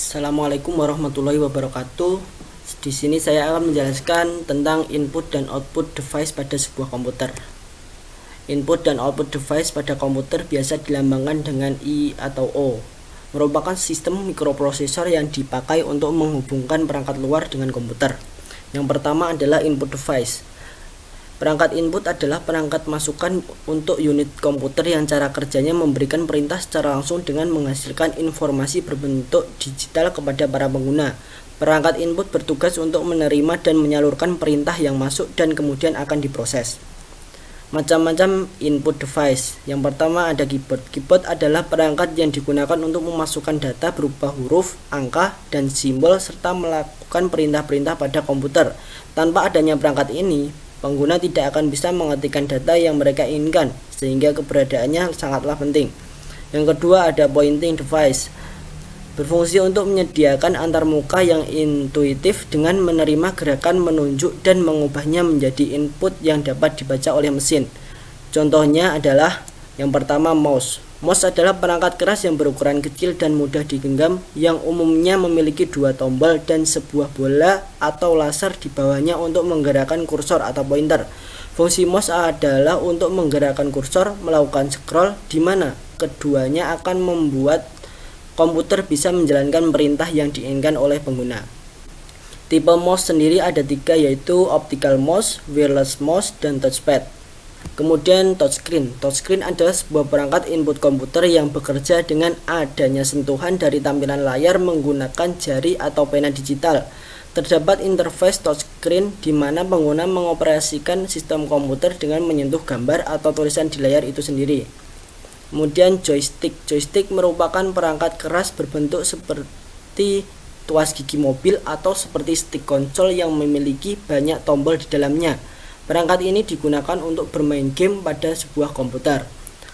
Assalamualaikum warahmatullahi wabarakatuh. Di sini saya akan menjelaskan tentang input dan output device pada sebuah komputer. Input dan output device pada komputer biasa dilambangkan dengan I atau O. Merupakan sistem mikroprosesor yang dipakai untuk menghubungkan perangkat luar dengan komputer. Yang pertama adalah input device. Perangkat input adalah perangkat masukan untuk unit komputer yang cara kerjanya memberikan perintah secara langsung dengan menghasilkan informasi berbentuk digital kepada para pengguna. Perangkat input bertugas untuk menerima dan menyalurkan perintah yang masuk dan kemudian akan diproses. Macam-macam input device. Yang pertama ada keyboard. Keyboard adalah perangkat yang digunakan untuk memasukkan data berupa huruf, angka, dan simbol serta melakukan perintah-perintah pada komputer. Tanpa adanya perangkat ini, pengguna tidak akan bisa mengetikkan data yang mereka inginkan, sehingga keberadaannya sangatlah penting. Yang kedua ada pointing device. Berfungsi untuk menyediakan antarmuka yang intuitif dengan menerima gerakan menunjuk dan mengubahnya menjadi input yang dapat dibaca oleh mesin. Contohnya adalah yang pertama mouse. Mouse adalah perangkat keras yang berukuran kecil dan mudah digenggam yang umumnya memiliki dua tombol dan sebuah bola atau laser di bawahnya untuk menggerakkan kursor atau pointer. Fungsi mouse adalah untuk menggerakkan kursor, melakukan scroll, di mana keduanya akan membuat komputer bisa menjalankan perintah yang diinginkan oleh pengguna. Tipe mouse sendiri ada tiga, yaitu optical mouse, wireless mouse, dan touchpad. Kemudian touchscreen. Touchscreen adalah sebuah perangkat input komputer yang bekerja dengan adanya sentuhan dari tampilan layar menggunakan jari atau pena digital. Terdapat interface touchscreen di mana pengguna mengoperasikan sistem komputer dengan menyentuh gambar atau tulisan di layar itu sendiri. Kemudian joystick. Joystick merupakan perangkat keras berbentuk seperti tuas gigi mobil atau seperti stick konsol yang memiliki banyak tombol di dalamnya. Perangkat ini digunakan untuk bermain game pada sebuah komputer.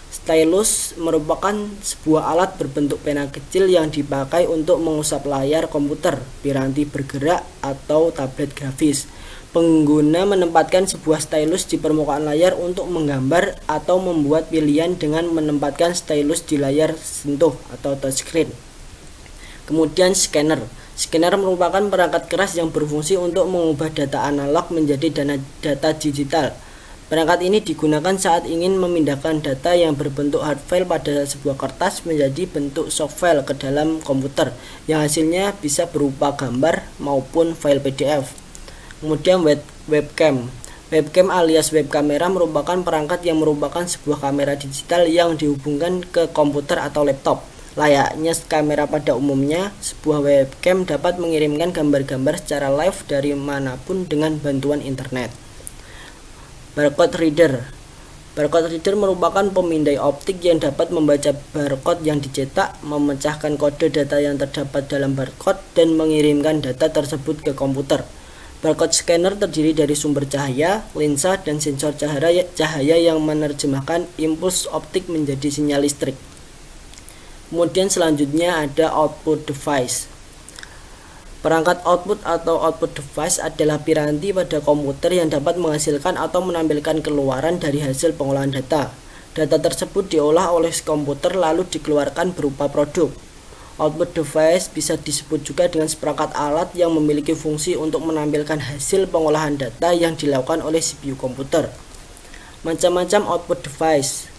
Stylus merupakan sebuah alat berbentuk pena kecil yang dipakai untuk mengusap layar komputer, piranti bergerak, atau tablet grafis. Pengguna menempatkan sebuah stylus di permukaan layar untuk menggambar atau membuat pilihan dengan menempatkan stylus di layar sentuh atau touchscreen. Kemudian scanner. Scanner merupakan perangkat keras yang berfungsi untuk mengubah data analog menjadi data digital. Perangkat ini digunakan saat ingin memindahkan data yang berbentuk hard file pada sebuah kertas menjadi bentuk soft file ke dalam komputer, yang hasilnya bisa berupa gambar maupun file PDF. Kemudian webcam. Webcam alias web kamera merupakan perangkat yang merupakan sebuah kamera digital yang dihubungkan ke komputer atau laptop. Layaknya kamera pada umumnya, sebuah webcam dapat mengirimkan gambar-gambar secara live dari manapun dengan bantuan internet. Barcode reader. Barcode reader merupakan pemindai optik yang dapat membaca barcode yang dicetak, memecahkan kode data yang terdapat dalam barcode, dan mengirimkan data tersebut ke komputer. Barcode scanner terdiri dari sumber cahaya, lensa, dan sensor cahaya yang menerjemahkan impuls optik menjadi sinyal listrik. Kemudian selanjutnya ada output device. Perangkat output atau output device adalah piranti pada komputer yang dapat menghasilkan atau menampilkan keluaran dari hasil pengolahan data. Data tersebut diolah oleh komputer lalu dikeluarkan berupa produk. Output device bisa disebut juga dengan seperangkat alat yang memiliki fungsi untuk menampilkan hasil pengolahan data yang dilakukan oleh CPU komputer. Macam-macam output device.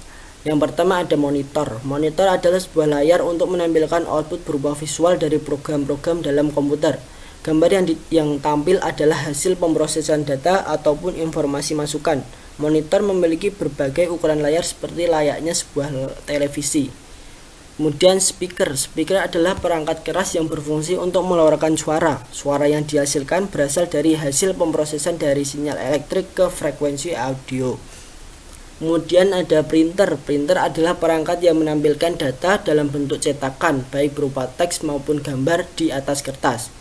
Yang pertama ada monitor. Monitor adalah sebuah layar untuk menampilkan output berupa visual dari program-program dalam komputer. Gambar yang tampil adalah hasil pemrosesan data ataupun informasi masukan. Monitor memiliki berbagai ukuran layar seperti layaknya sebuah televisi. Kemudian speaker. Speaker adalah perangkat keras yang berfungsi untuk mengeluarkan suara. Suara yang dihasilkan berasal dari hasil pemrosesan dari sinyal elektrik ke frekuensi audio. Kemudian ada printer. Printer adalah perangkat yang menampilkan data dalam bentuk cetakan, baik berupa teks maupun gambar di atas kertas.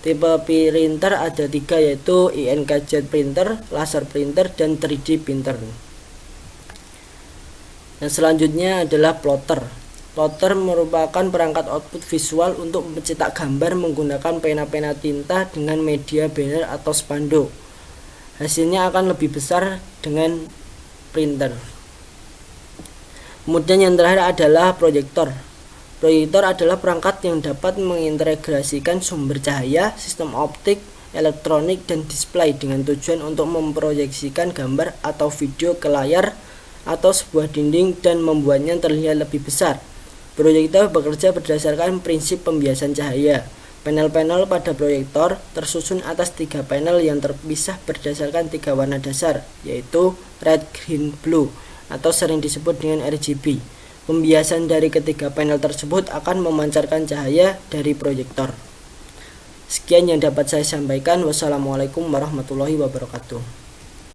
Tipe printer ada tiga, yaitu inkjet printer, laser printer, dan 3D printer. Yang selanjutnya adalah plotter. Plotter merupakan perangkat output visual untuk mencetak gambar menggunakan pena-pena tinta dengan media banner atau spanduk. Hasilnya akan lebih besar dengan printer. Kemudian yang terakhir adalah proyektor. Proyektor adalah perangkat yang dapat mengintegrasikan sumber cahaya, sistem optik, elektronik, dan display dengan tujuan untuk memproyeksikan gambar atau video ke layar atau sebuah dinding dan membuatnya terlihat lebih besar. Proyektor bekerja berdasarkan prinsip pembiasan cahaya. Panel-panel pada proyektor tersusun atas 3 panel yang terpisah berdasarkan 3 warna dasar, yaitu red, green, blue, atau sering disebut dengan RGB. Pembiasan dari ketiga panel tersebut akan memancarkan cahaya dari proyektor. Sekian yang dapat saya sampaikan. Wassalamualaikum warahmatullahi wabarakatuh.